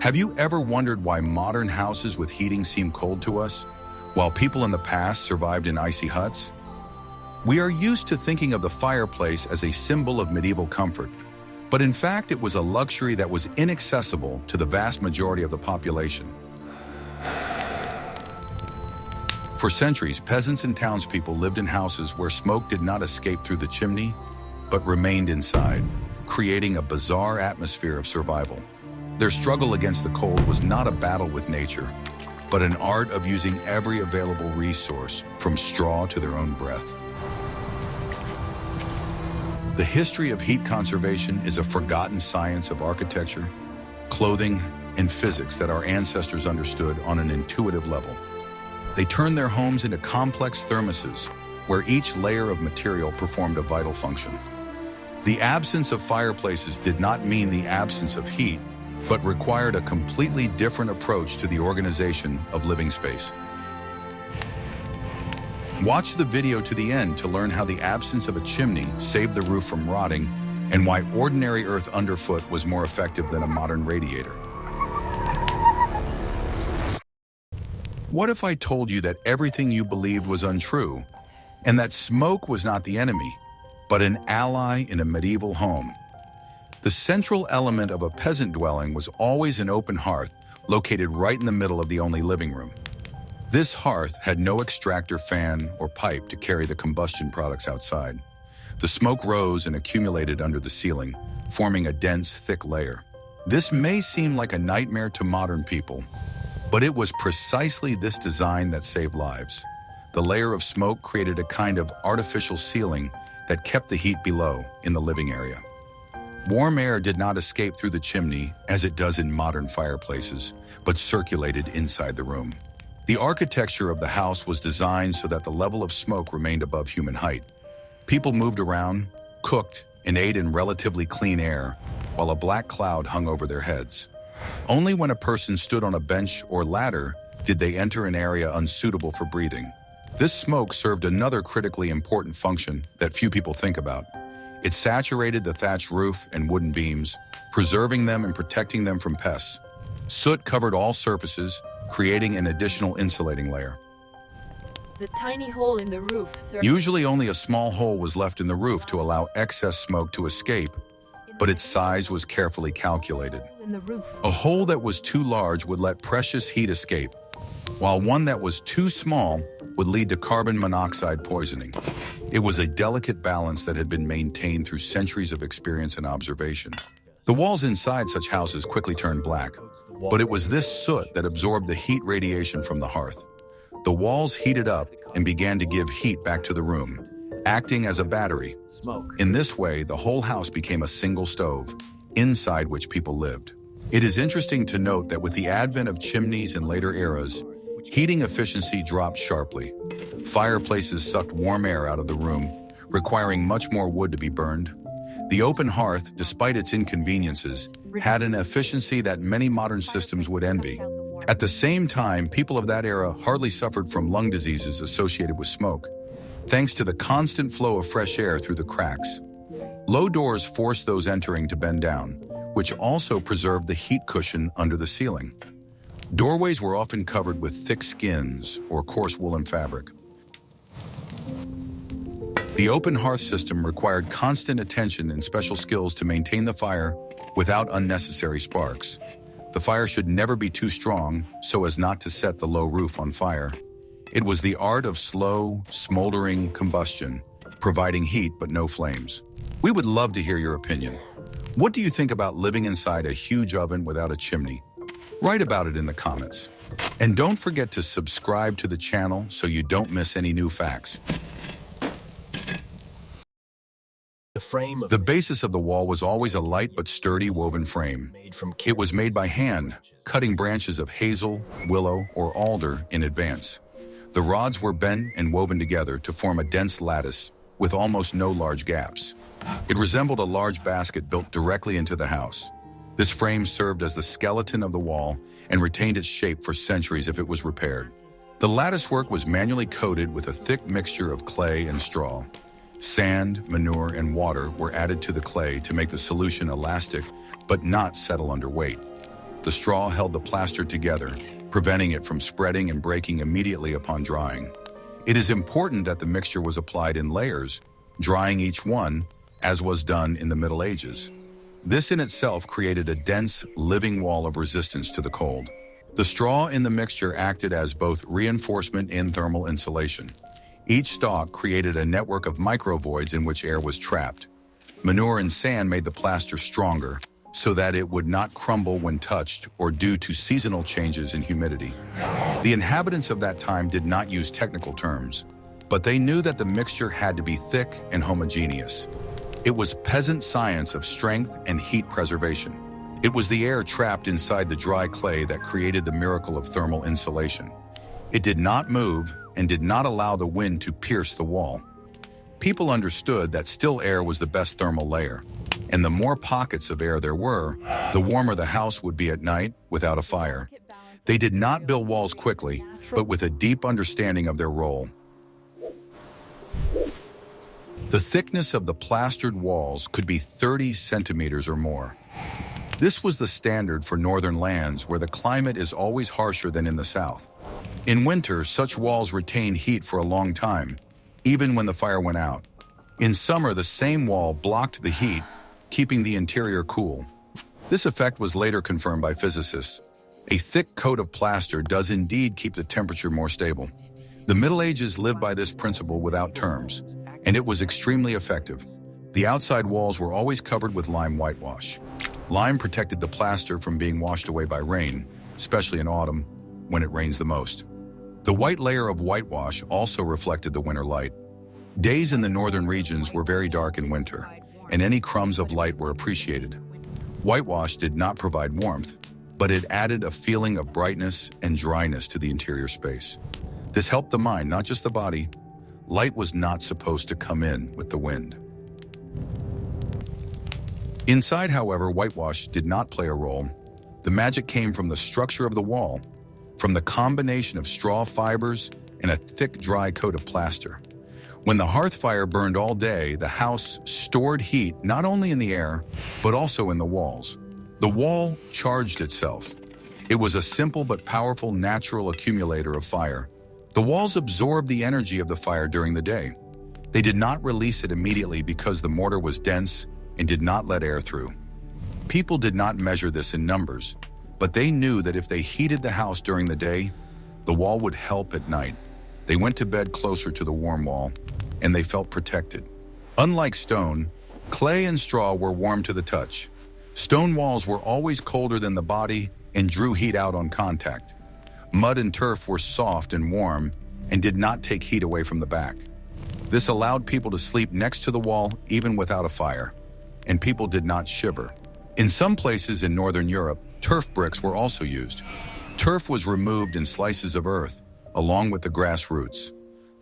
Have you ever wondered why modern houses with heating seem cold to us, while people in the past survived in icy huts? We are used to thinking of the fireplace as a symbol of medieval comfort, but in fact it was a luxury that was inaccessible to the vast majority of the population. For centuries, peasants and townspeople lived in houses where smoke did not escape through the chimney, but remained inside, creating a bizarre atmosphere of survival. Their struggle against the cold was not a battle with nature, but an art of using every available resource, from straw to their own breath. The history of heat conservation is a forgotten science of architecture, clothing, and physics that our ancestors understood on an intuitive level. They turned their homes into complex thermoses, where each layer of material performed a vital function. The absence of fireplaces did not mean the absence of heat, but required a completely different approach to the organization of living space. Watch the video to the end to learn how the absence of a chimney saved the roof from rotting and why ordinary earth underfoot was more effective than a modern radiator. What if I told you that everything you believed was untrue, and that smoke was not the enemy, but an ally in a medieval home? The central element of a peasant dwelling was always an open hearth located right in the middle of the only living room. This hearth had no extractor fan or pipe to carry the combustion products outside. The smoke rose and accumulated under the ceiling, forming a dense, thick layer. This may seem like a nightmare to modern people, but it was precisely this design that saved lives. The layer of smoke created a kind of artificial ceiling that kept the heat below in the living area. Warm air did not escape through the chimney as it does in modern fireplaces, but circulated inside the room. The architecture of the house was designed so that the level of smoke remained above human height. People moved around, cooked, and ate in relatively clean air, while a black cloud hung over their heads. Only when a person stood on a bench or ladder did they enter an area unsuitable for breathing. This smoke served another critically important function that few people think about. It saturated the thatched roof and wooden beams, preserving them and protecting them from pests. Soot covered all surfaces, creating an additional insulating layer. The tiny hole in the roof served. Usually only a small hole was left in the roof to allow excess smoke to escape, but its size was carefully calculated. A hole that was too large would let precious heat escape, while one that was too small would lead to carbon monoxide poisoning. It was a delicate balance that had been maintained through centuries of experience and observation. The walls inside such houses quickly turned black, but it was this soot that absorbed the heat radiation from the hearth. The walls heated up and began to give heat back to the room, acting as a battery. In this way, the whole house became a single stove, inside which people lived. It is interesting to note that with the advent of chimneys in later eras, heating efficiency dropped sharply. Fireplaces sucked warm air out of the room, requiring much more wood to be burned. The open hearth, despite its inconveniences, had an efficiency that many modern systems would envy. At the same time, people of that era hardly suffered from lung diseases associated with smoke, thanks to the constant flow of fresh air through the cracks. Low doors forced those entering to bend down, which also preserved the heat cushion under the ceiling. Doorways were often covered with thick skins or coarse woolen fabric. The open hearth system required constant attention and special skills to maintain the fire without unnecessary sparks. The fire should never be too strong so as not to set the low roof on fire. It was the art of slow, smoldering combustion, providing heat but no flames. We would love to hear your opinion. What do you think about living inside a huge oven without a chimney? Write about it in the comments. And don't forget to subscribe to the channel so you don't miss any new facts. The basis of the wall was always a light but sturdy woven frame. It was made by hand, cutting branches of hazel, willow, or alder in advance. The rods were bent and woven together to form a dense lattice with almost no large gaps. It resembled a large basket built directly into the house. This frame served as the skeleton of the wall and retained its shape for centuries if it was repaired. The latticework was manually coated with a thick mixture of clay and straw. Sand, manure, and water were added to the clay to make the solution elastic but not settle under weight. The straw held the plaster together, preventing it from spreading and breaking immediately upon drying. It is important that the mixture was applied in layers, drying each one, as was done in the Middle Ages. This in itself created a dense, living wall of resistance to the cold. The straw in the mixture acted as both reinforcement and thermal insulation. Each stalk created a network of microvoids in which air was trapped. Manure and sand made the plaster stronger, so that it would not crumble when touched or due to seasonal changes in humidity. The inhabitants of that time did not use technical terms, but they knew that the mixture had to be thick and homogeneous. It was peasant science of strength and heat preservation. It was the air trapped inside the dry clay that created the miracle of thermal insulation. It did not move and did not allow the wind to pierce the wall. People understood that still air was the best thermal layer, and the more pockets of air there were, the warmer the house would be at night without a fire. They did not build walls quickly, but with a deep understanding of their role. The thickness of the plastered walls could be 30 centimeters or more. This was the standard for northern lands where the climate is always harsher than in the south. In winter, such walls retained heat for a long time, even when the fire went out. In summer, the same wall blocked the heat, keeping the interior cool. This effect was later confirmed by physicists. A thick coat of plaster does indeed keep the temperature more stable. The Middle Ages lived by this principle without terms, and it was extremely effective. The outside walls were always covered with lime whitewash. Lime protected the plaster from being washed away by rain, especially in autumn, when it rains the most. The white layer of whitewash also reflected the winter light. Days in the northern regions were very dark in winter, and any crumbs of light were appreciated. Whitewash did not provide warmth, but it added a feeling of brightness and dryness to the interior space. This helped the mind, not just the body. Light was not supposed to come in with the wind. Inside, however, whitewash did not play a role. The magic came from the structure of the wall, from the combination of straw fibers and a thick, dry coat of plaster. When the hearth fire burned all day, the house stored heat not only in the air, but also in the walls. The wall charged itself. It was a simple but powerful natural accumulator of fire. The walls absorbed the energy of the fire during the day. They did not release it immediately because the mortar was dense and did not let air through. People did not measure this in numbers, but they knew that if they heated the house during the day, the wall would help at night. They went to bed closer to the warm wall, and they felt protected. Unlike stone, clay and straw were warm to the touch. Stone walls were always colder than the body and drew heat out on contact. Mud and turf were soft and warm and did not take heat away from the back. This allowed people to sleep next to the wall even without a fire, and people did not shiver. In some places in northern Europe, turf bricks were also used. Turf was removed in slices of earth, along with the grass roots.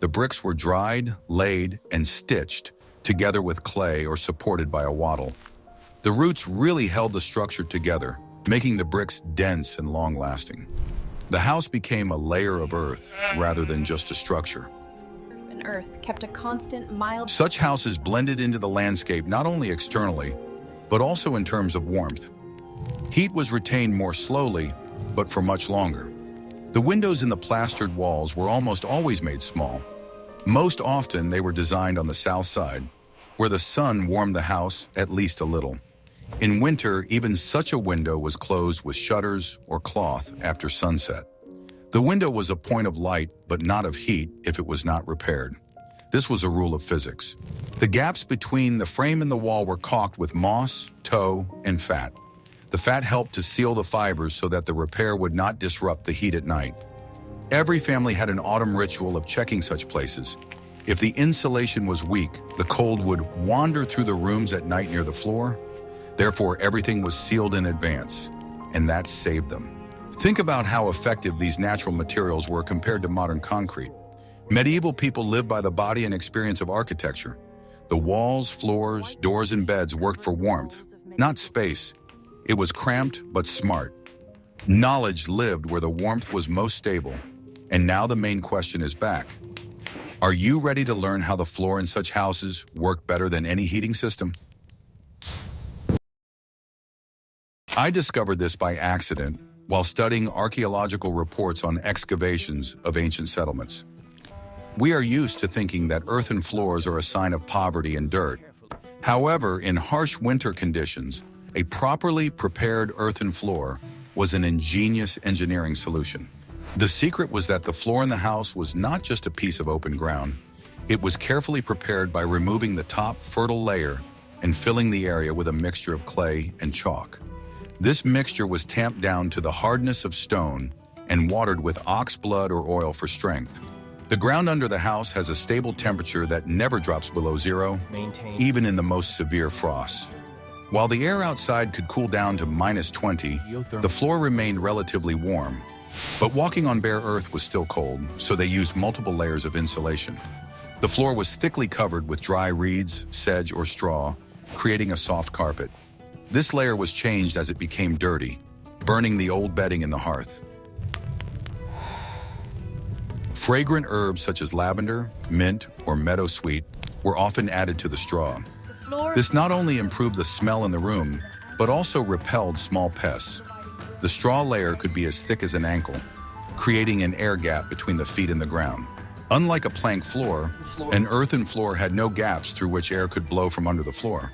The bricks were dried, laid, and stitched, together with clay or supported by a wattle. The roots really held the structure together, making the bricks dense and long-lasting. The house became a layer of earth rather than just a structure. And earth kept a constant, mild... Such houses blended into the landscape not only externally, but also in terms of warmth. Heat was retained more slowly, but for much longer. The windows in the plastered walls were almost always made small. Most often, they were designed on the south side, where the sun warmed the house at least a little. In winter, even such a window was closed with shutters or cloth after sunset. The window was a point of light, but not of heat if it was not repaired. This was a rule of physics. The gaps between the frame and the wall were caulked with moss, tow, and fat. The fat helped to seal the fibers so that the repair would not disrupt the heat at night. Every family had an autumn ritual of checking such places. If the insulation was weak, the cold would wander through the rooms at night near the floor. Therefore, everything was sealed in advance, and that saved them. Think about how effective these natural materials were compared to modern concrete. Medieval people lived by the body and experience of architecture. The walls, floors, doors, and beds worked for warmth, not space. It was cramped but smart. Knowledge lived where the warmth was most stable. And now the main question is back. Are you ready to learn how the floor in such houses work better than any heating system? I discovered this by accident while studying archaeological reports on excavations of ancient settlements. We are used to thinking that earthen floors are a sign of poverty and dirt. However, in harsh winter conditions, a properly prepared earthen floor was an ingenious engineering solution. The secret was that the floor in the house was not just a piece of open ground. It was carefully prepared by removing the top fertile layer and filling the area with a mixture of clay and chalk. This mixture was tamped down to the hardness of stone and watered with ox blood or oil for strength. The ground under the house has a stable temperature that never drops below zero, even in the most severe frosts. While the air outside could cool down to -20, the floor remained relatively warm. But walking on bare earth was still cold, so they used multiple layers of insulation. The floor was thickly covered with dry reeds, sedge, or straw, creating a soft carpet. This layer was changed as it became dirty, burning the old bedding in the hearth. Fragrant herbs such as lavender, mint, or meadowsweet were often added to the straw. This not only improved the smell in the room, but also repelled small pests. The straw layer could be as thick as an ankle, creating an air gap between the feet and the ground. Unlike a plank floor, an earthen floor had no gaps through which air could blow from under the floor.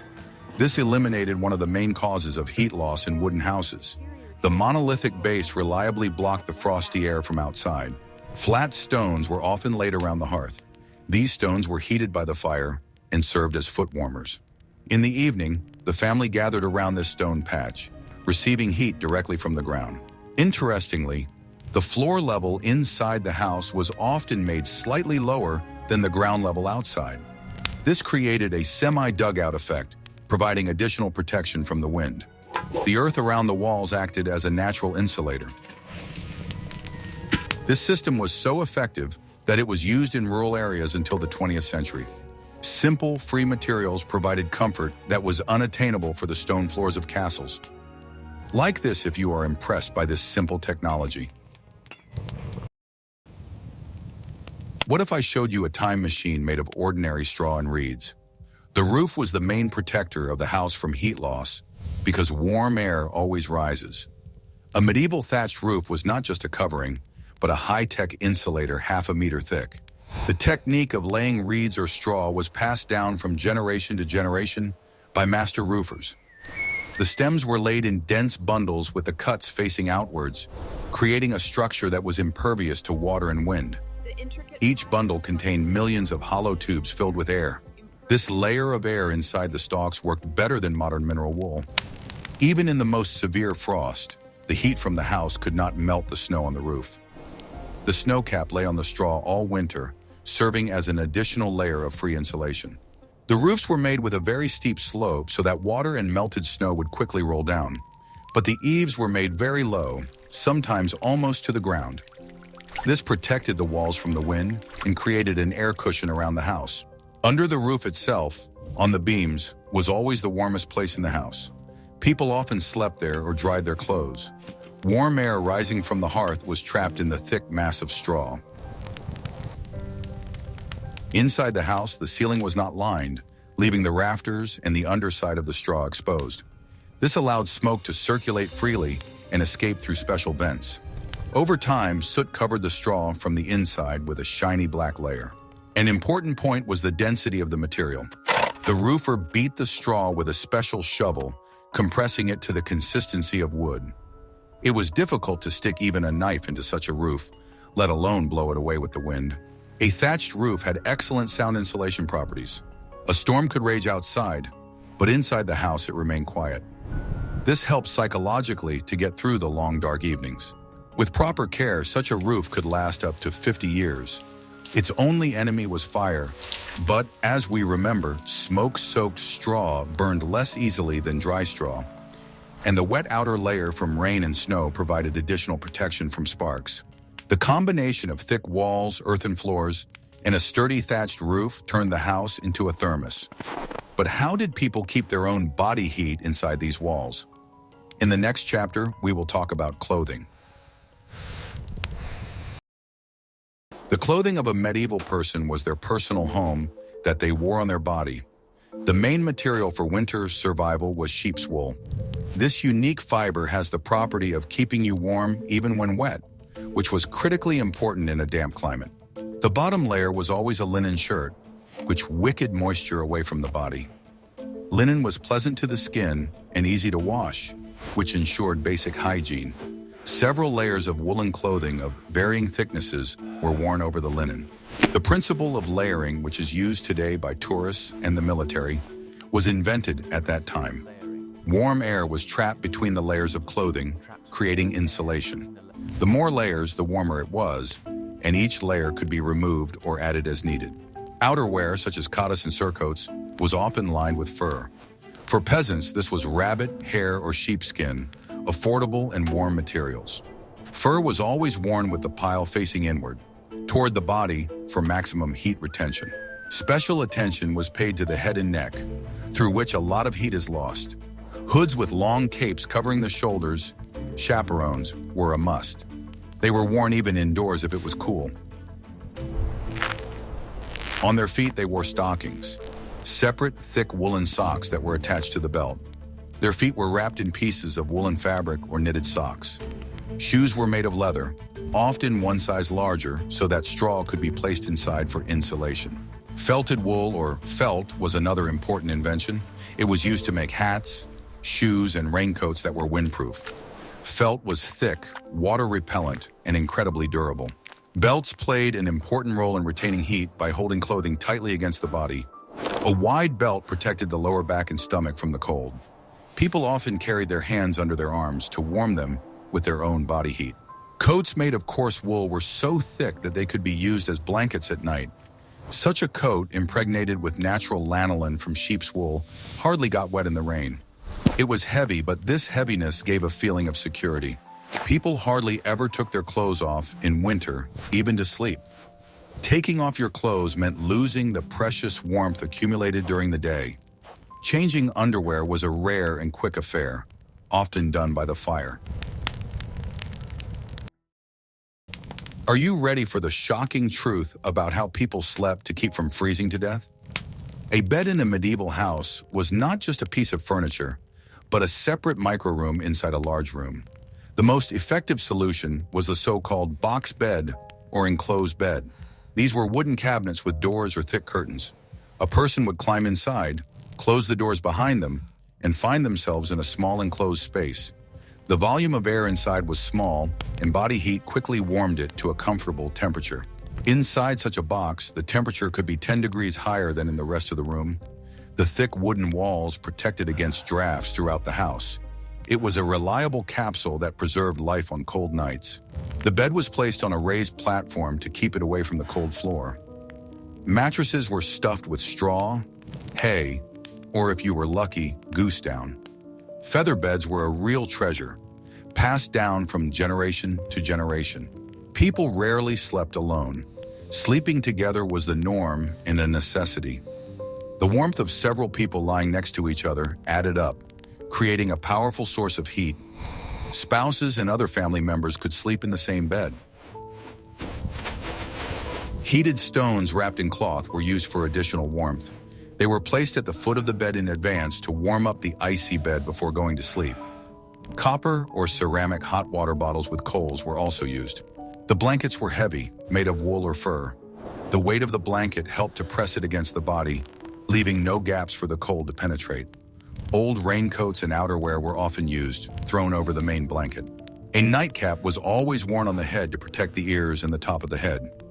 This eliminated one of the main causes of heat loss in wooden houses. The monolithic base reliably blocked the frosty air from outside. Flat stones were often laid around the hearth. These stones were heated by the fire and served as foot warmers. In the evening, the family gathered around this stone patch, receiving heat directly from the ground. Interestingly, the floor level inside the house was often made slightly lower than the ground level outside. This created a semi-dugout effect, providing additional protection from the wind. The earth around the walls acted as a natural insulator. This system was so effective that it was used in rural areas until the 20th century. Simple, free materials provided comfort that was unattainable for the stone floors of castles. Like this if you are impressed by this simple technology. What if I showed you a time machine made of ordinary straw and reeds? The roof was the main protector of the house from heat loss because warm air always rises. A medieval thatched roof was not just a covering, but a high-tech insulator half a meter thick. The technique of laying reeds or straw was passed down from generation to generation by master roofers. The stems were laid in dense bundles with the cuts facing outwards, creating a structure that was impervious to water and wind. Each bundle contained millions of hollow tubes filled with air. This layer of air inside the stalks worked better than modern mineral wool. Even in the most severe frost, the heat from the house could not melt the snow on the roof. The snow cap lay on the straw all winter, serving as an additional layer of free insulation. The roofs were made with a very steep slope so that water and melted snow would quickly roll down. But the eaves were made very low, sometimes almost to the ground. This protected the walls from the wind and created an air cushion around the house. Under the roof itself, on the beams, was always the warmest place in the house. People often slept there or dried their clothes. Warm air rising from the hearth was trapped in the thick mass of straw. Inside the house, the ceiling was not lined, leaving the rafters and the underside of the straw exposed. This allowed smoke to circulate freely and escape through special vents. Over time, soot covered the straw from the inside with a shiny black layer. An important point was the density of the material. The roofer beat the straw with a special shovel, compressing it to the consistency of wood. It was difficult to stick even a knife into such a roof, let alone blow it away with the wind. A thatched roof had excellent sound insulation properties. A storm could rage outside, but inside the house it remained quiet. This helped psychologically to get through the long, dark evenings. With proper care, such a roof could last up to 50 years. Its only enemy was fire, but as we remember, smoke-soaked straw burned less easily than dry straw, and the wet outer layer from rain and snow provided additional protection from sparks. The combination of thick walls, earthen floors, and a sturdy thatched roof turned the house into a thermos. But how did people keep their own body heat inside these walls? In the next chapter, we will talk about clothing. The clothing of a medieval person was their personal home that they wore on their body. The main material for winter survival was sheep's wool. This unique fiber has the property of keeping you warm even when wet, which was critically important in a damp climate. The bottom layer was always a linen shirt, which wickeded moisture away from the body. Linen was pleasant to the skin and easy to wash, which ensured basic hygiene. Several layers of woolen clothing of varying thicknesses were worn over the linen. The principle of layering, which is used today by tourists and the military, was invented at that time. Warm air was trapped between the layers of clothing, creating insulation. The more layers, the warmer it was, and each layer could be removed or added as needed. Outerwear, such as cottas and surcoats, was often lined with fur. For peasants, this was rabbit, hare, or sheepskin, affordable and warm materials. Fur was always worn with the pile facing inward, toward the body for maximum heat retention. Special attention was paid to the head and neck, through which a lot of heat is lost. Hoods with long capes covering the shoulders, chaperones, were a must. They were worn even indoors if it was cool. On their feet, they wore stockings, separate, thick woolen socks that were attached to the belt. Their feet were wrapped in pieces of woolen fabric or knitted socks. Shoes were made of leather, often one size larger, so that straw could be placed inside for insulation. Felted wool, or felt, was another important invention. It was used to make hats, shoes, and raincoats that were windproof. Felt was thick, water-repellent, and incredibly durable. Belts played an important role in retaining heat by holding clothing tightly against the body. A wide belt protected the lower back and stomach from the cold. People often carried their hands under their arms to warm them with their own body heat. Coats made of coarse wool were so thick that they could be used as blankets at night. Such a coat, impregnated with natural lanolin from sheep's wool, hardly got wet in the rain. It was heavy, but this heaviness gave a feeling of security. People hardly ever took their clothes off in winter, even to sleep. Taking off your clothes meant losing the precious warmth accumulated during the day. Changing underwear was a rare and quick affair, often done by the fire. Are you ready for the shocking truth about how people slept to keep from freezing to death? A bed in a medieval house was not just a piece of furniture, but a separate microroom inside a large room. The most effective solution was the so-called box bed or enclosed bed. These were wooden cabinets with doors or thick curtains. A person would climb inside, close the doors behind them, and find themselves in a small enclosed space. The volume of air inside was small, and body heat quickly warmed it to a comfortable temperature. Inside such a box, the temperature could be 10 degrees higher than in the rest of the room. The thick wooden walls protected against drafts throughout the house. It was a reliable capsule that preserved life on cold nights. The bed was placed on a raised platform to keep it away from the cold floor. Mattresses were stuffed with straw, hay, or if you were lucky, goose down. Feather beds were a real treasure, passed down from generation to generation. People rarely slept alone. Sleeping together was the norm and a necessity. The warmth of several people lying next to each other added up, creating a powerful source of heat. Spouses and other family members could sleep in the same bed. Heated stones wrapped in cloth were used for additional warmth. They were placed at the foot of the bed in advance to warm up the icy bed before going to sleep. Copper or ceramic hot water bottles with coals were also used. The blankets were heavy, made of wool or fur. The weight of the blanket helped to press it against the body, leaving no gaps for the cold to penetrate. Old raincoats and outerwear were often used, thrown over the main blanket. A nightcap was always worn on the head to protect the ears and the top of the head.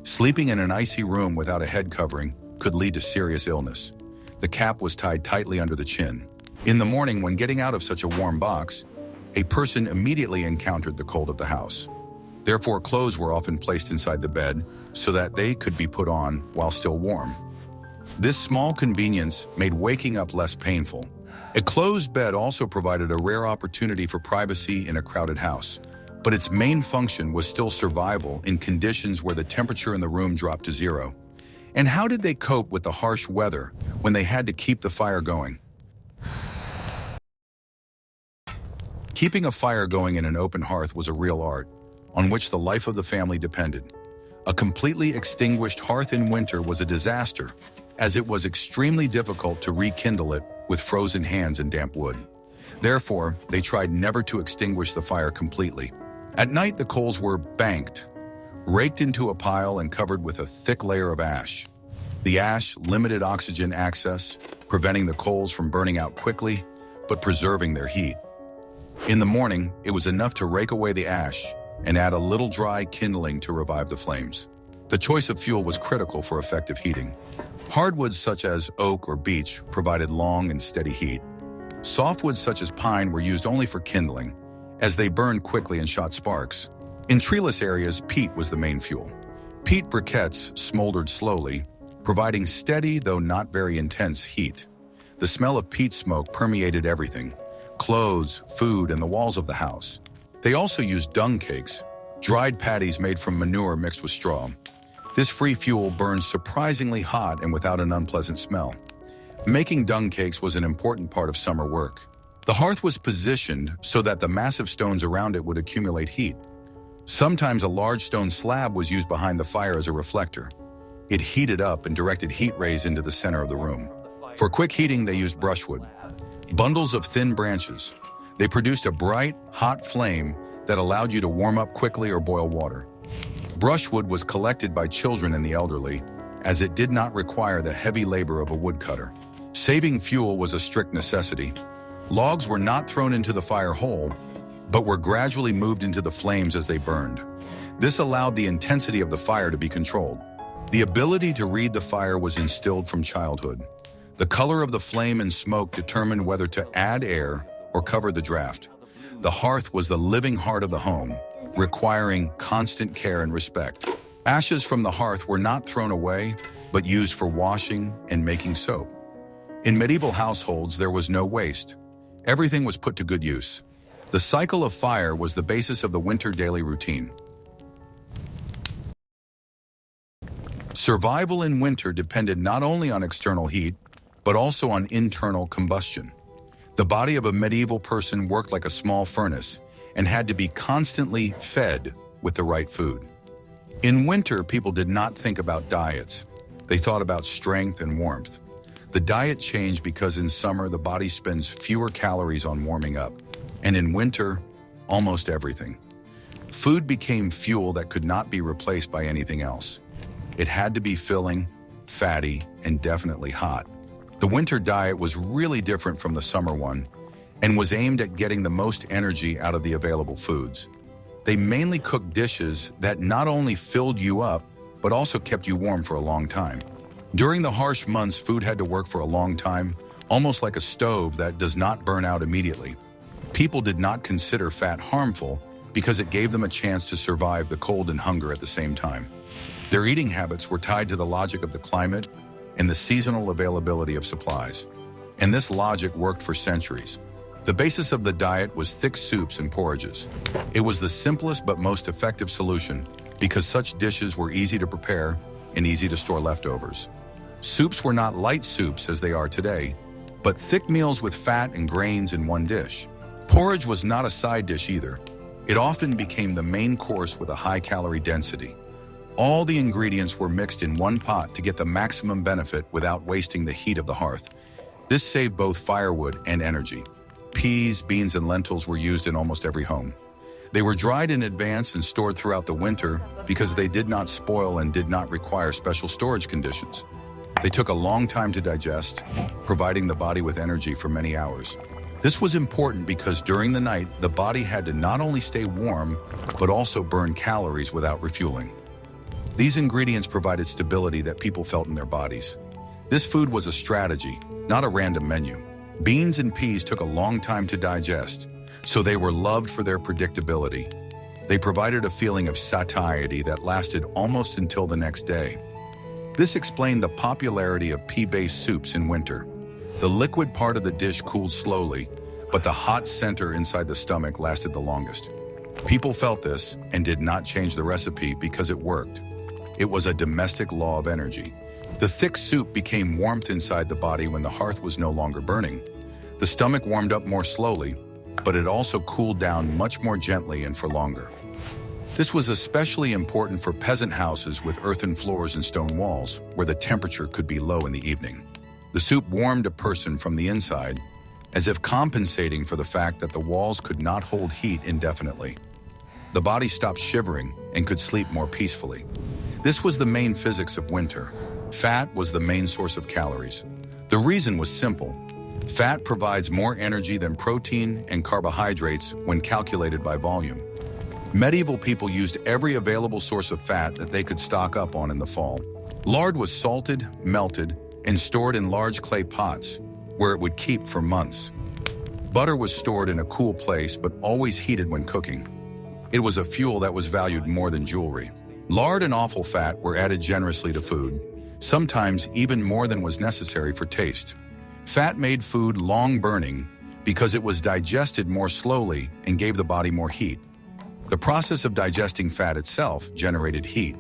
Sleeping in an icy room without a head covering could lead to serious illness. The cap was tied tightly under the chin. In the morning, when getting out of such a warm box, a person immediately encountered the cold of the house. Therefore, clothes were often placed inside the bed so that they could be put on while still warm. This small convenience made waking up less painful. A closed bed also provided a rare opportunity for privacy in a crowded house, but its main function was still survival in conditions where the temperature in the room dropped to zero. And how did they cope with the harsh weather when they had to keep the fire going? Keeping a fire going in an open hearth was a real art, on which the life of the family depended. A completely extinguished hearth in winter was a disaster, as it was extremely difficult to rekindle it with frozen hands and damp wood. Therefore, they tried never to extinguish the fire completely. At night, the coals were banked, raked into a pile and covered with a thick layer of ash. The ash limited oxygen access, preventing the coals from burning out quickly, but preserving their heat. In the morning, it was enough to rake away the ash and add a little dry kindling to revive the flames. The choice of fuel was critical for effective heating. Hardwoods such as oak or beech provided long and steady heat. Softwoods such as pine were used only for kindling, as they burned quickly and shot sparks. In treeless areas, peat was the main fuel. Peat briquettes smoldered slowly, providing steady, though not very intense, heat. The smell of peat smoke permeated everything: clothes, food, and the walls of the house. They also used dung cakes, dried patties made from manure mixed with straw. This free fuel burned surprisingly hot and without an unpleasant smell. Making dung cakes was an important part of summer work. The hearth was positioned so that the massive stones around it would accumulate heat. Sometimes a large stone slab was used behind the fire as a reflector. It heated up and directed heat rays into the center of the room. For quick heating, they used brushwood, bundles of thin branches. They produced a bright, hot flame that allowed you to warm up quickly or boil water. Brushwood was collected by children and the elderly, as it did not require the heavy labor of a woodcutter. Saving fuel was a strict necessity. Logs were not thrown into the fire whole, but were gradually moved into the flames as they burned. This allowed the intensity of the fire to be controlled. The ability to read the fire was instilled from childhood. The color of the flame and smoke determined whether to add air or cover the draft. The hearth was the living heart of the home, requiring constant care and respect. Ashes from the hearth were not thrown away, but used for washing and making soap. In medieval households, there was no waste. Everything was put to good use. The cycle of fire was the basis of the winter daily routine. Survival in winter depended not only on external heat, but also on internal combustion. The body of a medieval person worked like a small furnace and had to be constantly fed with the right food. In winter, people did not think about diets. They thought about strength and warmth. The diet changed because in summer, the body spends fewer calories on warming up, and in winter, almost everything. Food became fuel that could not be replaced by anything else. It had to be filling, fatty, and definitely hot. The winter diet was really different from the summer one and was aimed at getting the most energy out of the available foods. They mainly cooked dishes that not only filled you up, but also kept you warm for a long time. During the harsh months, food had to work for a long time, almost like a stove that does not burn out immediately. People did not consider fat harmful because it gave them a chance to survive the cold and hunger at the same time. Their eating habits were tied to the logic of the climate and the seasonal availability of supplies. And this logic worked for centuries. The basis of the diet was thick soups and porridges. It was the simplest but most effective solution because such dishes were easy to prepare and easy to store leftovers. Soups were not light soups as they are today, but thick meals with fat and grains in one dish. Porridge was not a side dish either. It often became the main course with a high calorie density. All the ingredients were mixed in one pot to get the maximum benefit without wasting the heat of the hearth. This saved both firewood and energy. Peas, beans, and lentils were used in almost every home. They were dried in advance and stored throughout the winter because they did not spoil and did not require special storage conditions. They took a long time to digest, providing the body with energy for many hours. This was important because during the night, the body had to not only stay warm, but also burn calories without refueling. These ingredients provided stability that people felt in their bodies. This food was a strategy, not a random menu. Beans and peas took a long time to digest, so they were loved for their predictability. They provided a feeling of satiety that lasted almost until the next day. This explained the popularity of pea-based soups in winter. The liquid part of the dish cooled slowly, but the hot center inside the stomach lasted the longest. People felt this and did not change the recipe because it worked. It was a domestic law of energy. The thick soup became warmth inside the body when the hearth was no longer burning. The stomach warmed up more slowly, but it also cooled down much more gently and for longer. This was especially important for peasant houses with earthen floors and stone walls, where the temperature could be low in the evening. The soup warmed a person from the inside, as if compensating for the fact that the walls could not hold heat indefinitely. The body stopped shivering and could sleep more peacefully. This was the main physics of winter. Fat was the main source of calories. The reason was simple. Fat provides more energy than protein and carbohydrates when calculated by volume. Medieval people used every available source of fat that they could stock up on in the fall. Lard was salted, melted, and stored in large clay pots, where it would keep for months. Butter was stored in a cool place but always heated when cooking. It was a fuel that was valued more than jewelry. Lard and offal fat were added generously to food, sometimes even more than was necessary for taste. Fat made food long-burning because it was digested more slowly and gave the body more heat. The process of digesting fat itself generated heat.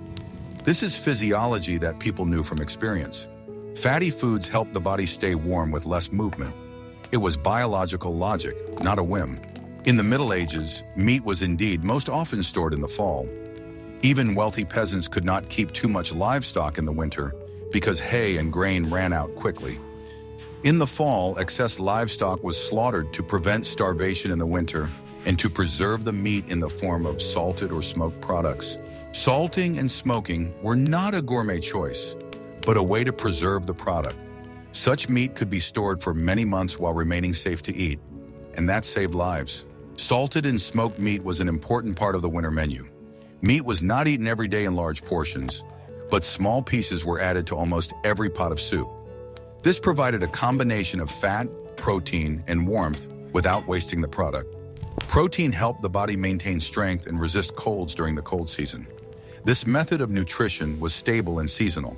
This is physiology that people knew from experience. Fatty foods helped the body stay warm with less movement. It was biological logic, not a whim. In the Middle Ages, meat was indeed most often stored in the fall. Even wealthy peasants could not keep too much livestock in the winter because hay and grain ran out quickly. In the fall, excess livestock was slaughtered to prevent starvation in the winter and to preserve the meat in the form of salted or smoked products. Salting and smoking were not a gourmet choice, but a way to preserve the product. Such meat could be stored for many months while remaining safe to eat, and that saved lives. Salted and smoked meat was an important part of the winter menu. Meat was not eaten every day in large portions, but small pieces were added to almost every pot of soup. This provided a combination of fat, protein, and warmth without wasting the product. Protein helped the body maintain strength and resist colds during the cold season. This method of nutrition was stable and seasonal,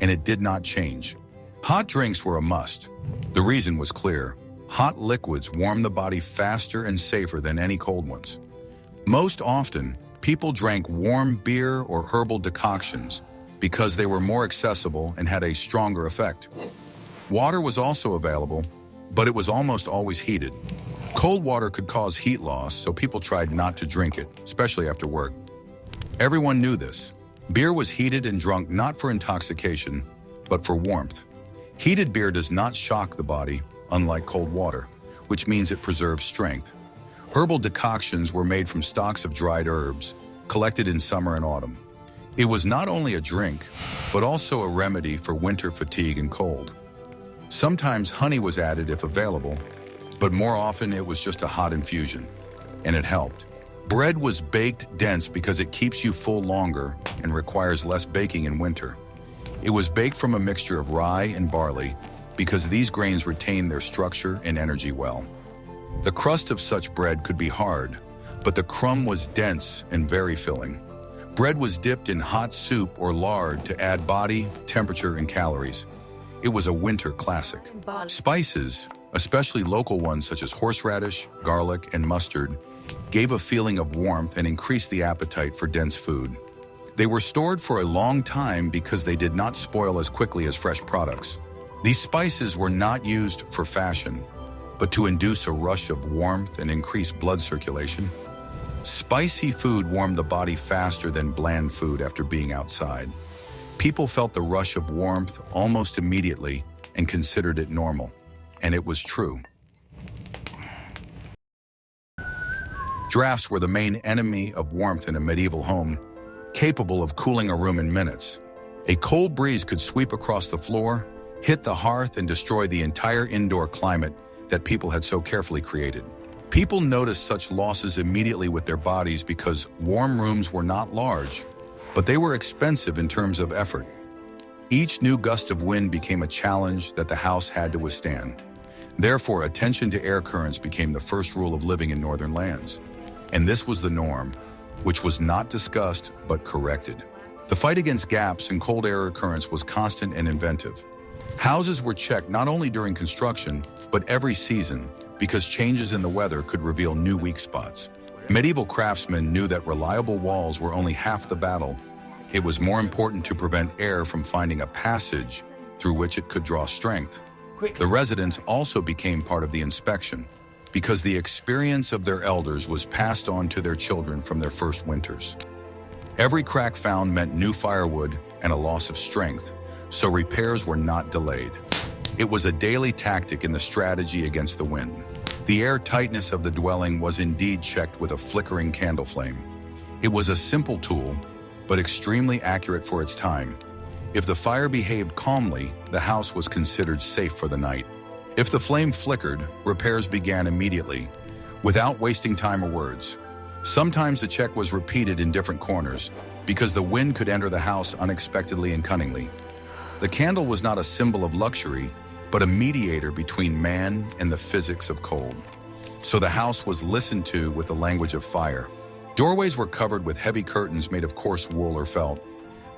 and it did not change. Hot drinks were a must. The reason was clear. Hot liquids warm the body faster and safer than any cold ones. Most often, people drank warm beer or herbal decoctions because they were more accessible and had a stronger effect. Water was also available, but it was almost always heated. Cold water could cause heat loss, so people tried not to drink it, especially after work. Everyone knew this. Beer was heated and drunk not for intoxication, but for warmth. Heated beer does not shock the body, unlike cold water, which means it preserves strength. Herbal decoctions were made from stalks of dried herbs, collected in summer and autumn. It was not only a drink, but also a remedy for winter fatigue and cold. Sometimes honey was added if available, but more often it was just a hot infusion, and it helped. Bread was baked dense because it keeps you full longer and requires less baking in winter. It was baked from a mixture of rye and barley because these grains retain their structure and energy well. The crust of such bread could be hard, but the crumb was dense and very filling. Bread was dipped in hot soup or lard to add body, temperature, and calories. It was a winter classic. Spices, especially local ones such as horseradish, garlic, and mustard, gave a feeling of warmth and increased the appetite for dense food. They were stored for a long time because they did not spoil as quickly as fresh products. These spices were not used for fashion, but to induce a rush of warmth and increase blood circulation. Spicy food warmed the body faster than bland food after being outside. People felt the rush of warmth almost immediately and considered it normal. And it was true. Drafts were the main enemy of warmth in a medieval home, capable of cooling a room in minutes. A cold breeze could sweep across the floor, hit the hearth, and destroy the entire indoor climate that people had so carefully created. People noticed such losses immediately with their bodies because warm rooms were not large, but they were expensive in terms of effort. Each new gust of wind became a challenge that the house had to withstand. Therefore, attention to air currents became the first rule of living in northern lands. And this was the norm, which was not discussed but corrected. The fight against gaps in cold air currents was constant and inventive. Houses were checked not only during construction, but every season, because changes in the weather could reveal new weak spots. Medieval craftsmen knew that reliable walls were only half the battle. It was more important to prevent air from finding a passage through which it could draw strength. The residents also became part of the inspection, because the experience of their elders was passed on to their children from their first winters. Every crack found meant new firewood and a loss of strength, so repairs were not delayed. It was a daily tactic in the strategy against the wind. The air tightness of the dwelling was indeed checked with a flickering candle flame. It was a simple tool, but extremely accurate for its time. If the fire behaved calmly, the house was considered safe for the night. If the flame flickered, repairs began immediately, without wasting time or words. Sometimes the check was repeated in different corners, because the wind could enter the house unexpectedly and cunningly. The candle was not a symbol of luxury, but a mediator between man and the physics of cold. So the house was listened to with the language of fire. Doorways were covered with heavy curtains made of coarse wool or felt.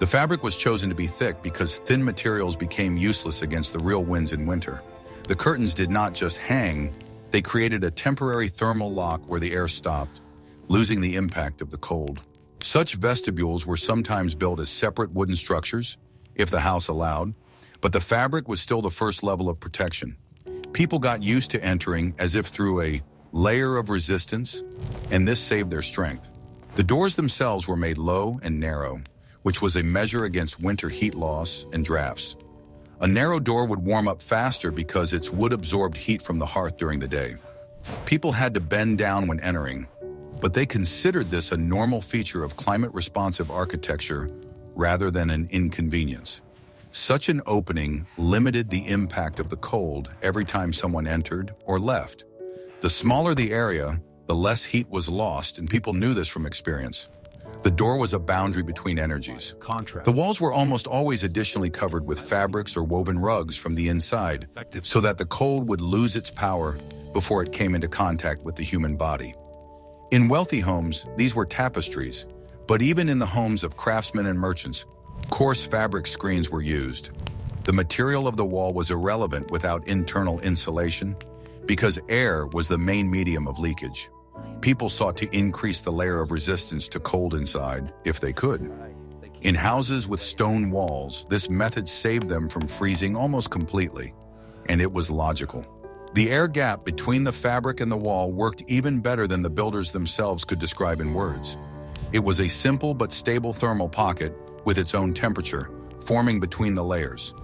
The fabric was chosen to be thick because thin materials became useless against the real winds in winter. The curtains did not just hang, they created a temporary thermal lock where the air stopped, losing the impact of the cold. Such vestibules were sometimes built as separate wooden structures, if the house allowed, but the fabric was still the first level of protection. People got used to entering as if through a layer of resistance, and this saved their strength. The doors themselves were made low and narrow, which was a measure against winter heat loss and drafts. A narrow door would warm up faster because its wood absorbed heat from the hearth during the day. People had to bend down when entering, but they considered this a normal feature of climate-responsive architecture rather than an inconvenience. Such an opening limited the impact of the cold every time someone entered or left. The smaller the area, the less heat was lost, and people knew this from experience. The door was a boundary between energies. Contrast. The walls were almost always additionally covered with fabrics or woven rugs from the inside, so that the cold would lose its power before it came into contact with the human body. In wealthy homes, these were tapestries, but even in the homes of craftsmen and merchants, coarse fabric screens were used. The material of the wall was irrelevant without internal insulation, because air was the main medium of leakage. People sought to increase the layer of resistance to cold inside, if they could. In houses with stone walls, this method saved them from freezing almost completely, and it was logical. The air gap between the fabric and the wall worked even better than the builders themselves could describe in words. It was a simple but stable thermal pocket with its own temperature, forming between the layers.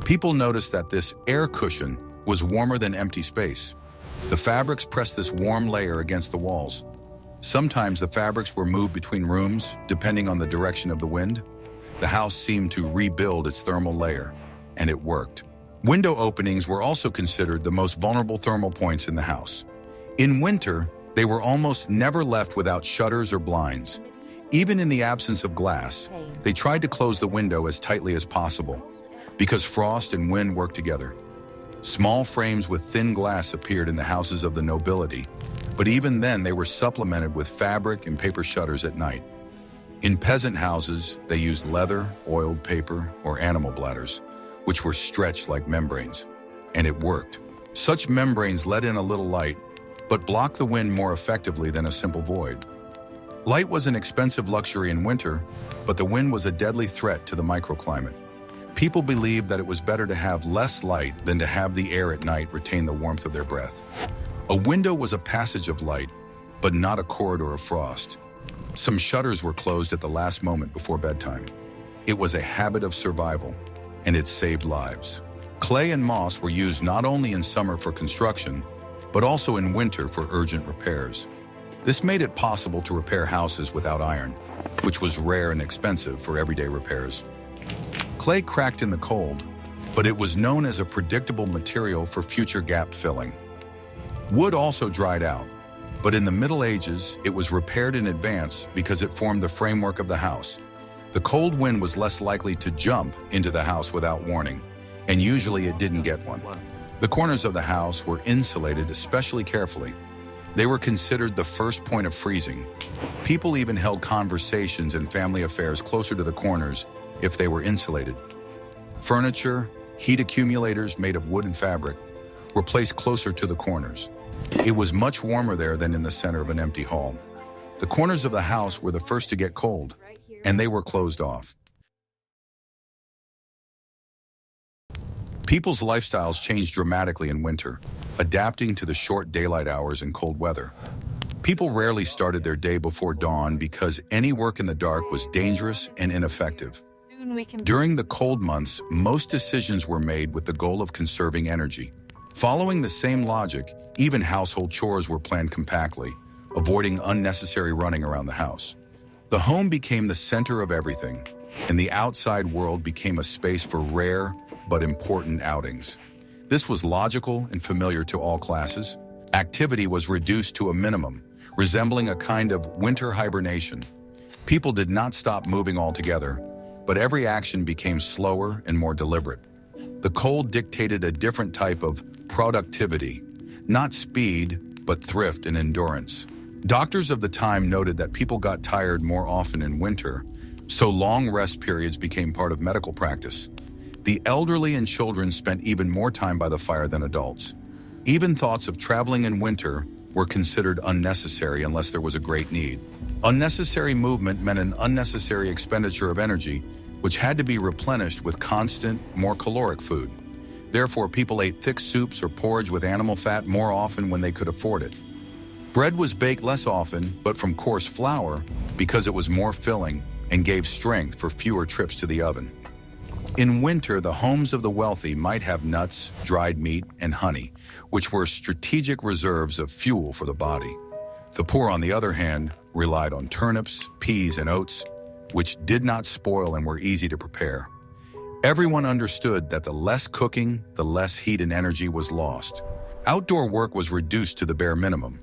People noticed that this air cushion was warmer than empty space. The fabrics pressed this warm layer against the walls. Sometimes the fabrics were moved between rooms, depending on the direction of the wind. The house seemed to rebuild its thermal layer, and it worked. Window openings were also considered the most vulnerable thermal points in the house. In winter, they were almost never left without shutters or blinds. Even in the absence of glass, they tried to close the window as tightly as possible, because frost and wind worked together. Small frames with thin glass appeared in the houses of the nobility, but even then they were supplemented with fabric and paper shutters at night. In peasant houses, they used leather, oiled paper, or animal bladders, which were stretched like membranes, and it worked. Such membranes let in a little light, but blocked the wind more effectively than a simple void. Light was an expensive luxury in winter, but the wind was a deadly threat to the microclimate. People believed that it was better to have less light than to have the air at night retain the warmth of their breath. A window was a passage of light, but not a corridor of frost. Some shutters were closed at the last moment before bedtime. It was a habit of survival, and it saved lives. Clay and moss were used not only in summer for construction, but also in winter for urgent repairs. This made it possible to repair houses without iron, which was rare and expensive for everyday repairs. Clay cracked in the cold, but it was known as a predictable material for future gap filling. Wood also dried out, but in the Middle Ages, it was repaired in advance because it formed the framework of the house. The cold wind was less likely to jump into the house without warning, and usually it didn't get one. The corners of the house were insulated especially carefully. They were considered the first point of freezing. People even held conversations and family affairs closer to the corners if they were insulated. Furniture, heat accumulators made of wood and fabric, were placed closer to the corners. It was much warmer there than in the center of an empty hall. The corners of the house were the first to get cold, and they were closed off. People's lifestyles changed dramatically in winter, adapting to the short daylight hours and cold weather. People rarely started their day before dawn because any work in the dark was dangerous and ineffective. hoping we can... During the cold months, most decisions were made with the goal of conserving energy. Following the same logic, even household chores were planned compactly, avoiding unnecessary running around the house. The home became the center of everything, and the outside world became a space for rare but important outings. This was logical and familiar to all classes. Activity was reduced to a minimum, resembling a kind of winter hibernation. People did not stop moving altogether, but every action became slower and more deliberate. The cold dictated a different type of productivity, not speed, but thrift and endurance. Doctors of the time noted that people got tired more often in winter, so long rest periods became part of medical practice. The elderly and children spent even more time by the fire than adults. Even thoughts of traveling in winter were considered unnecessary unless there was a great need. Unnecessary movement meant an unnecessary expenditure of energy, which had to be replenished with constant, more caloric food. Therefore, people ate thick soups or porridge with animal fat more often when they could afford it. Bread was baked less often, but from coarse flour, because it was more filling and gave strength for fewer trips to the oven. In winter, the homes of the wealthy might have nuts, dried meat, and honey, which were strategic reserves of fuel for the body. The poor, on the other hand, relied on turnips, peas, and oats, which did not spoil and were easy to prepare. Everyone understood that the less cooking, the less heat and energy was lost. Outdoor work was reduced to the bare minimum.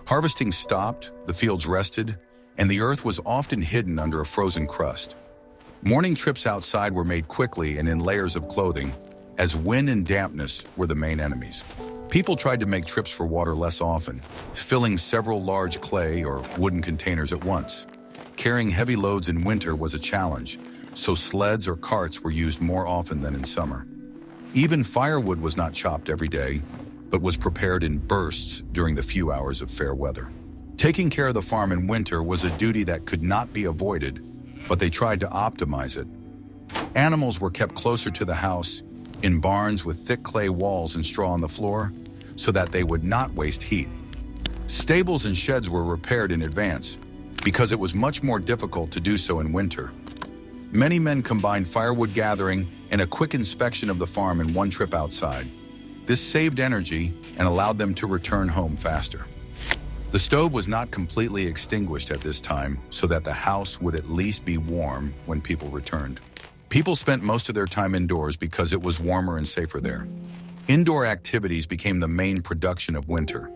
Harvesting stopped, the fields rested, and the earth was often hidden under a frozen crust. Morning trips outside were made quickly and in layers of clothing, as wind and dampness were the main enemies. People tried to make trips for water less often, filling several large clay or wooden containers at once. Carrying heavy loads in winter was a challenge, so sleds or carts were used more often than in summer. Even firewood was not chopped every day, but was prepared in bursts during the few hours of fair weather. Taking care of the farm in winter was a duty that could not be avoided, but they tried to optimize it. Animals were kept closer to the house, in barns with thick clay walls and straw on the floor, so that they would not waste heat. Stables and sheds were repaired in advance, because it was much more difficult to do so in winter. Many men combined firewood gathering and a quick inspection of the farm in one trip outside. This saved energy and allowed them to return home faster. The stove was not completely extinguished at this time, so that the house would at least be warm when people returned. People spent most of their time indoors because it was warmer and safer there. Indoor activities became the main production of winter.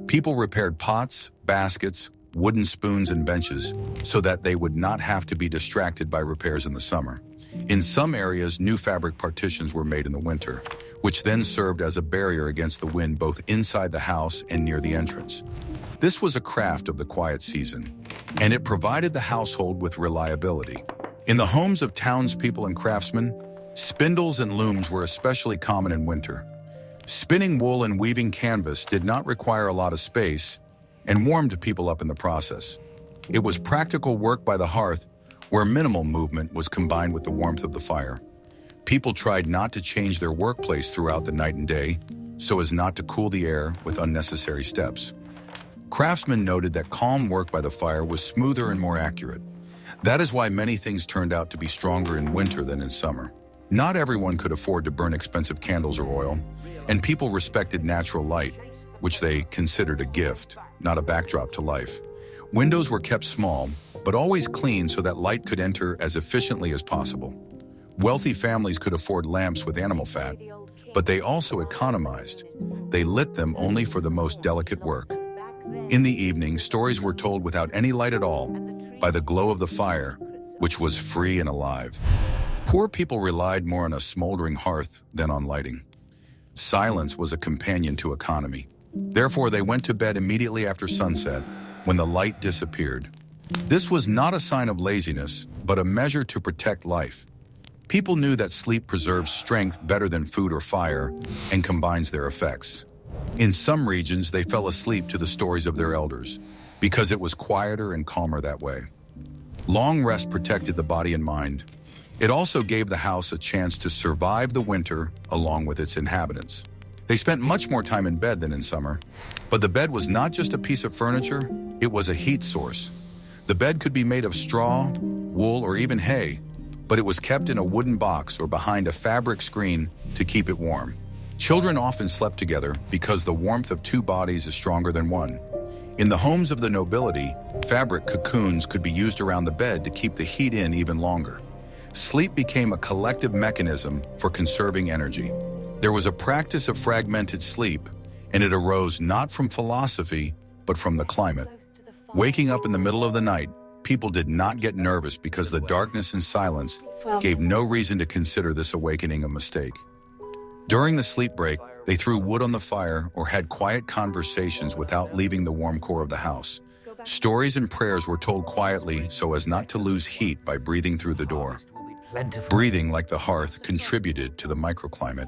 People repaired pots, baskets, wooden spoons, and benches so that they would not have to be distracted by repairs in the summer. In some areas, new fabric partitions were made in the winter, which then served as a barrier against the wind both inside the house and near the entrance. This was a craft of the quiet season, and it provided the household with reliability. In the homes of townspeople and craftsmen, spindles and looms were especially common in winter. Spinning wool and weaving canvas did not require a lot of space and warmed people up in the process. It was practical work by the hearth, where minimal movement was combined with the warmth of the fire. People tried not to change their workplace throughout the night and day, so as not to cool the air with unnecessary steps. Craftsmen noted that calm work by the fire was smoother and more accurate. That is why many things turned out to be stronger in winter than in summer. Not everyone could afford to burn expensive candles or oil, and people respected natural light, which they considered a gift, not a backdrop to life. Windows were kept small, but always clean so that light could enter as efficiently as possible. Wealthy families could afford lamps with animal fat, but they also economized. They lit them only for the most delicate work. In the evening, stories were told without any light at all, by the glow of the fire, which was free and alive. Poor people relied more on a smoldering hearth than on lighting. Silence was a companion to economy. Therefore, they went to bed immediately after sunset, when the light disappeared. This was not a sign of laziness, but a measure to protect life. People knew that sleep preserves strength better than food or fire and combines their effects. In some regions, they fell asleep to the stories of their elders, because it was quieter and calmer that way. Long rest protected the body and mind. It also gave the house a chance to survive the winter along with its inhabitants. They spent much more time in bed than in summer, but the bed was not just a piece of furniture, it was a heat source. The bed could be made of straw, wool, or even hay, but it was kept in a wooden box or behind a fabric screen to keep it warm. Children often slept together because the warmth of two bodies is stronger than one. In the homes of the nobility, fabric cocoons could be used around the bed to keep the heat in even longer. Sleep became a collective mechanism for conserving energy. There was a practice of fragmented sleep, and it arose not from philosophy, but from the climate. Waking up in the middle of the night, people did not get nervous because the darkness and silence gave no reason to consider this awakening a mistake. During the sleep break, they threw wood on the fire or had quiet conversations without leaving the warm core of the house. Stories and prayers were told quietly so as not to lose heat by breathing through the door. Breathing like the hearth contributed to the microclimate.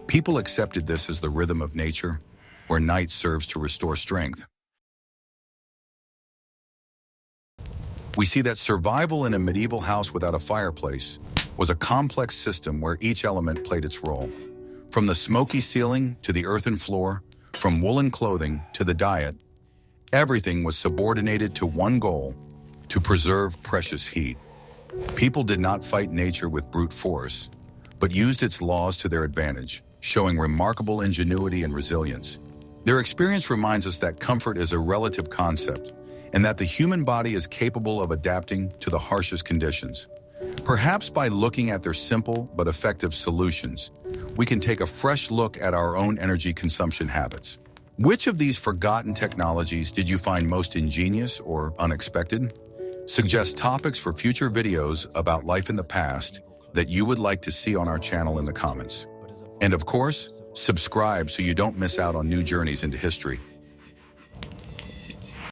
People accepted this as the rhythm of nature, where night serves to restore strength. We see that survival in a medieval house without a fireplace was a complex system where each element played its role. From the smoky ceiling to the earthen floor, from woolen clothing to the diet, everything was subordinated to one goal: to preserve precious heat. People did not fight nature with brute force, but used its laws to their advantage, showing remarkable ingenuity and resilience. Their experience reminds us that comfort is a relative concept, and that the human body is capable of adapting to the harshest conditions. Perhaps by looking at their simple but effective solutions, we can take a fresh look at our own energy consumption habits. Which of these forgotten technologies did you find most ingenious or unexpected? Suggest topics for future videos about life in the past that you would like to see on our channel in the comments. And of course, subscribe so you don't miss out on new journeys into history.